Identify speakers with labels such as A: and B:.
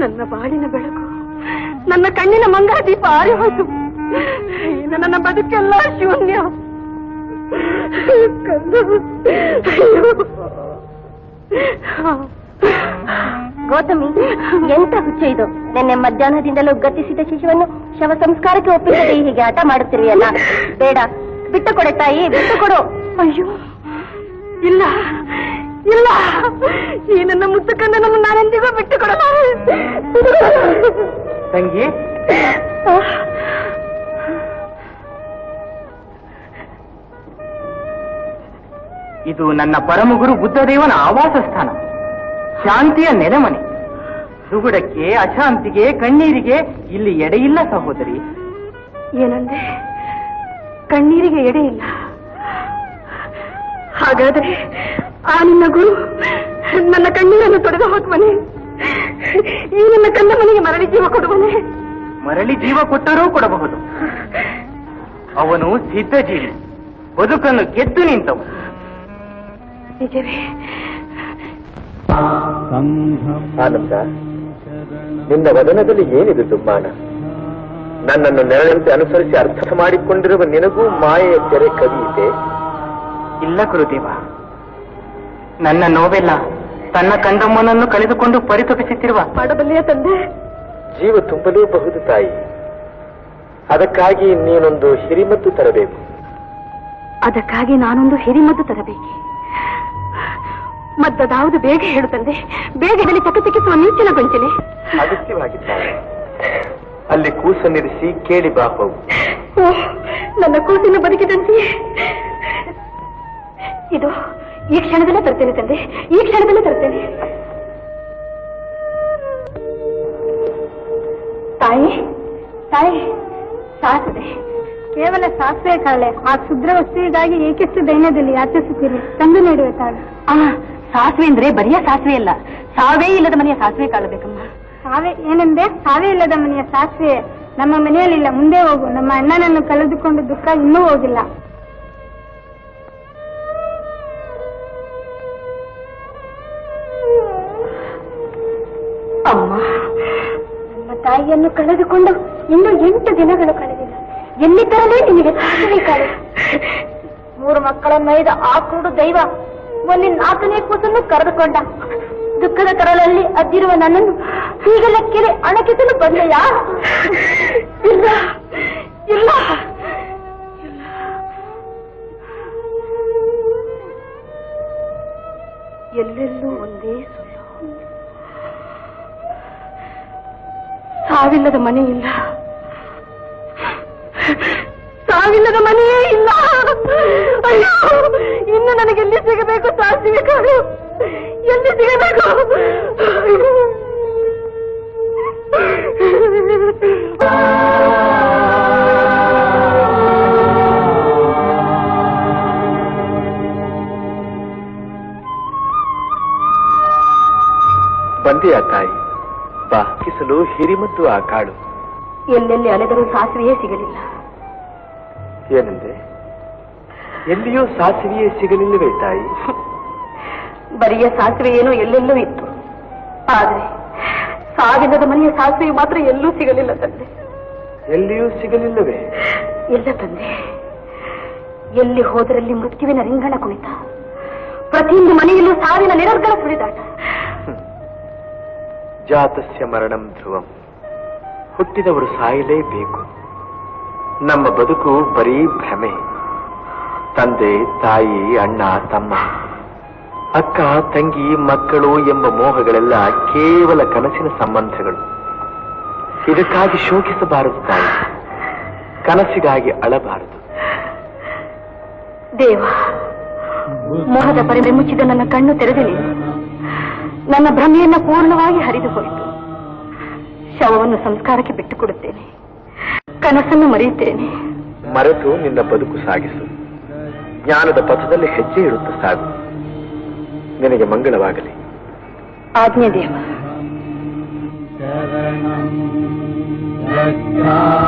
A: ನನ್ನ ಬಾಳಿನ ಬೆಳಕು, ನನ್ನ ಕಣ್ಣಿನ ಮಂಗಳ ದೀಪ ಆರಿ ಹೋಯ್ತು. ಇನ್ನು ನನ್ನ ಬದುಕೆಲ್ಲ ಶೂನ್ಯ.
B: ಗೌತಮಿ, ಎಂತ ಹುಚ್ಚ ಇದು? ನಿನ್ನೆ ಮಧ್ಯಾಹ್ನದಿಂದಲೂ ಗತಿಸಿದ ಶಿಶುವನ್ನು ಶವ ಸಂಸ್ಕಾರಕ್ಕೆ ಒಪ್ಪಿಸದೆ ಹೀಗೆ ಆಟ ಮಾಡುತ್ತಿರುವೆಯಲ್ಲ. ಬೇಡ, ಬಿಟ್ಟು ಕೊಡೆ ತಾಯಿ, ಬಿಟ್ಟು ಕೊಡು.
A: ಅಯ್ಯೋ ಇಲ್ಲ ಇಲ್ಲ, ಈ ನನ್ನ ಮುದ್ದು ಕಣ್ಣನ್ನು ನಾನೆಂದಿಗೂ ಬಿಟ್ಟು ಕೊಡಲ್ಲ.
C: ತಂಗಿ, ಇದು ನನ್ನ ಪರಮಗುರು ಬುದ್ಧದೇವನ ಆವಾಸ ಸ್ಥಾನ, ಶಾಂತಿಯ ನೆಲೆಮನೆ. ದುಗುಡಕ್ಕೆ, ಅಶಾಂತಿಗೆ, ಕಣ್ಣೀರಿಗೆ ಇಲ್ಲಿ ಎಡೆಯಿಲ್ಲ ಸಹೋದರಿ.
A: ಏನಂದ್ರೆ ಕಣ್ಣೀರಿಗೆ ಎಡೆ ಇಲ್ಲ? ಹಾಗಾದರೆ ಆ ನಿನ್ನ ಗುರು ನನ್ನ ಕಣ್ಣೀರನ್ನು ತೊಡೆದು ಹಾಕುವನೆ. ಈ ನನ್ನ ಕಣ್ಣ ಮನೆಗೆ ಮರಳಿ ಜೀವ ಕೊಡುವನೆ.
C: ಮರಳಿ ಜೀವ ಕೊಟ್ಟರೂ ಕೊಡಬಹುದು. ಅವನು ಸಿದ್ಧಜೀವಿ, ಬದುಕನ್ನು ಗೆದ್ದು ನಿಂತವು.
A: ನಿಜವೇ?
D: ಆನಂದ, ನಿನ್ನ ವದನದಲ್ಲಿ ಏನಿದೆ ದುಮ್ಮಾನ? ನನ್ನನ್ನು ನೆರಳಂತೆ ಅನುಸರಿಸಿ ಅರ್ಥ ಮಾಡಿಕೊಂಡಿರುವ ನಿನಗೂ ಮಾಯೆಯ ತೆರೆ ಕವಿಯಿದೆ.
C: ಇಲ್ಲ ಗುರುದೇವ, ನನ್ನ ನೋವೆಲ್ಲ ತನ್ನ ಕಂದಮ್ಮನನ್ನು ಕಳೆದುಕೊಂಡು ಪರಿತಪಿಸುತ್ತಿರುವ
A: ಮಾಡಬಲ್ಲೆಯ ತಂದೆ.
D: ಜೀವ ತುಂಬಲೇಬಹುದು ತಾಯಿ. ಅದಕ್ಕಾಗಿ ನೀನೊಂದು ಹಿರಿಮದ್ದು ತರಬೇಕು.
A: ಅದಕ್ಕಾಗಿ ನಾನೊಂದು ಹಿರಿಮದ್ದು ತರಬೇಕೆ? ಮದ್ದದಾವುದು ಬೇಗ ಹೇಳು ತಂದೆ, ಬೇಗ ಇದರಲ್ಲಿ ಚಕಚಕಿಸುವ ಮಿಂಚಿನ ಗೊಂಚಲೆ.
D: ಅಗತ್ಯವಾಗಿದ್ದಾರೆ. ಅಲ್ಲಿ ಕೂಸನ್ನಿರಿಸಿ ಕೇಳಿ ಬಾ ಹೋಗು.
A: ನನ್ನ ಕೂಸನ್ನು ಬದುಕಿದಂತೆ ಇದು ಈ ಕ್ಷಣದಲ್ಲೇ ತರ್ತೇನೆ ತಂದೆ, ಈ ಕ್ಷಣದಲ್ಲೇ ತರ್ತೇನೆ. ತಾಯಿ ತಾಯಿ, ಸಾಸಿವೆ.
B: ಕೇವಲ ಸಾಸಿವೆ ಕಾಳೆ. ಆ ಕ್ಷುದ್ರ ವಸ್ತುವಿಗಾಗಿ ಏಕೆಷ್ಟು ದೈನ್ಯದಲ್ಲಿ ಯಾಚಿಸುತ್ತೀರಿ? ತಂದು ನೀಡುವೆ ತಾಳು.
A: ಸಾಸಿವೆ ಅಂದ್ರೆ ಬರಿಯ ಸಾಸಿವೆ ಅಲ್ಲ, ಸಾವೇ ಇಲ್ಲದ ಮನೆಯ ಸಾಸಿವೆ ಕಾಳಬೇಕಮ್ಮ.
B: ಸಾವೆ ಏನೆಂದೆ? ಸಾವೇ ಇಲ್ಲದ ಮನೆಯ ಸಾಸಿವೆ ನಮ್ಮ ಮನೆಯಲ್ಲಿಲ್ಲ. ಮುಂದೆ ಹೋಗು. ನಮ್ಮ ಅಣ್ಣನನ್ನು ಕಳೆದುಕೊಂಡು ದುಃಖ ಇನ್ನೂ ಹೋಗಿಲ್ಲ.
A: ಅಮ್ಮ,
B: ನಮ್ಮ ತಾಯಿಯನ್ನು ಕಳೆದುಕೊಂಡು ಇನ್ನೂ 8 ದಿನಗಳು ಕಳೆದಿಲ್ಲ. ಎಲ್ಲಿದ್ದರಲ್ಲೇ ನಿನಗೆ ಸಾಸಿವೆ ಕಾಳು. 3 ಮಕ್ಕಳನ್ನೈದ ಆ ಕೂಡು ದೈವ ಮೊನ್ನೆ 4ನೇ ಕೂಸನ್ನು ಕರೆದುಕೊಂಡ. ದುಃಖದ ಕರಳಲ್ಲಿ ಅದ್ದಿರುವ ನನ್ನನ್ನು ಹೀಗೆಲ್ಲ ಕೆರೆ ಅಣಕಿಸಲು ಬಂದೆಯಾ?
A: ಇಲ್ಲ ಇಲ್ಲ, ಎಲ್ಲೆಲ್ಲೂ ಒಂದೇ ಸುಳ್ಳು. ಸಾವಿಲ್ಲದ ಮನೆ ಇಲ್ಲ, ಸಾವಿಲ್ಲದ ಮನೆಯೇ ಇಲ್ಲ. ಅಯ್ಯೋ, ಇನ್ನು ನನಗೆಲ್ಲಿ ಸಿಗಬೇಕು ಸಾಸಿವೆ ಕಾಳು? ಎಲ್ಲಿ ಸಿಗಬೇಕು?
D: ಬಂದೆಯಾ ತಾಯಿ? ಬಾ, ಕಿಸಲು ಹಿರಿಮದ್ದು ಆ ಕಾಳು.
A: ಎಲ್ಲೆಲ್ಲಿ ಅಲೆದರೂ ಸಾಸಿವೆಯೇ ಸಿಗಲಿಲ್ಲ.
D: ಏನಂದ್ರೆ? ಎಲ್ಲಿಯೂ ಸಾಸಿವೆಯೇ ಸಿಗಲಿಲ್ಲವೇ ತಾಯಿ?
A: ಬರಿಯ ಸಾಸಿವೆ ಏನೋ ಎಲ್ಲೆಲ್ಲೂ ಇತ್ತು, ಆದ್ರೆ ಸಾವಿಲ್ಲದ ಮನೆಯ ಸಾಸಿವೆ ಮಾತ್ರ ಎಲ್ಲೂ ಸಿಗಲಿಲ್ಲ ತಂದೆ.
D: ಎಲ್ಲಿಯೂ ಸಿಗಲಿಲ್ಲವೇ?
A: ಇಲ್ಲ ತಂದೆ, ಎಲ್ಲಿ ಹೋದರಲ್ಲಿ ಮೃತ್ಯುವಿನ ರಿಂಗಣ ಕುಣಿತ, ಪ್ರತಿಯೊಂದು ಮನೆಯಲ್ಲೂ ಸಾವಿನ ನಿರರ್ಗಳ ಸುಳಿದಾಟ.
D: ಜಾತಸ್ಯ ಮರಣಂ ಧ್ರುವಂ. ಹುಟ್ಟಿದವರು ಸಾಯಲೇಬೇಕು. ನಮ್ಮ ಬದುಕು ಬರೀ ಭ್ರಮೆ. ತಂದೆ, ತಾಯಿ, ಅಣ್ಣ, ತಮ್ಮ, ಅಕ್ಕ, ತಂಗಿ, ಮಕ್ಕಳು ಎಂಬ ಮೋಹಗಳೆಲ್ಲ ಕೇವಲ ಕನಸಿನ ಸಂಬಂಧಗಳು. ಇದಕ್ಕಾಗಿ ಶೋಕಿಸಬಾರದು ತಾಯಿ, ಕನಸಿಗಾಗಿ ಅಳಬಾರದು.
A: ದೇವ, ಮೋಹದ ಪರಿಮೆ ಮುಚ್ಚಿದ ನನ್ನ ಕಣ್ಣು ತೆರೆದಿಲ್ಲ. ನನ್ನ ಭ್ರಮೆಯನ್ನ ಪೂರ್ಣವಾಗಿ ಹರಿದು ಹೋಯಿತು. ಶವವನ್ನು ಸಂಸ್ಕಾರಕ್ಕೆ ಬಿಟ್ಟು ಕೊಡುತ್ತೇನೆ, ಕನಸನ್ನು ಮರೆಯುತ್ತೇನೆ.
D: ಮರೆತು ನಿನ್ನ ಬದುಕು ಸಾಗಿಸು. ಜ್ಞಾನದ ಪಥದಲ್ಲಿ ಹೆಜ್ಜೆ ಇಡುತ್ತ ಸಾಗು. ನಿನಗೆ ಮಂಗಳವಾಗಲಿ.
A: ಆಜ್ಞೆ ದೇವ.
E: यथा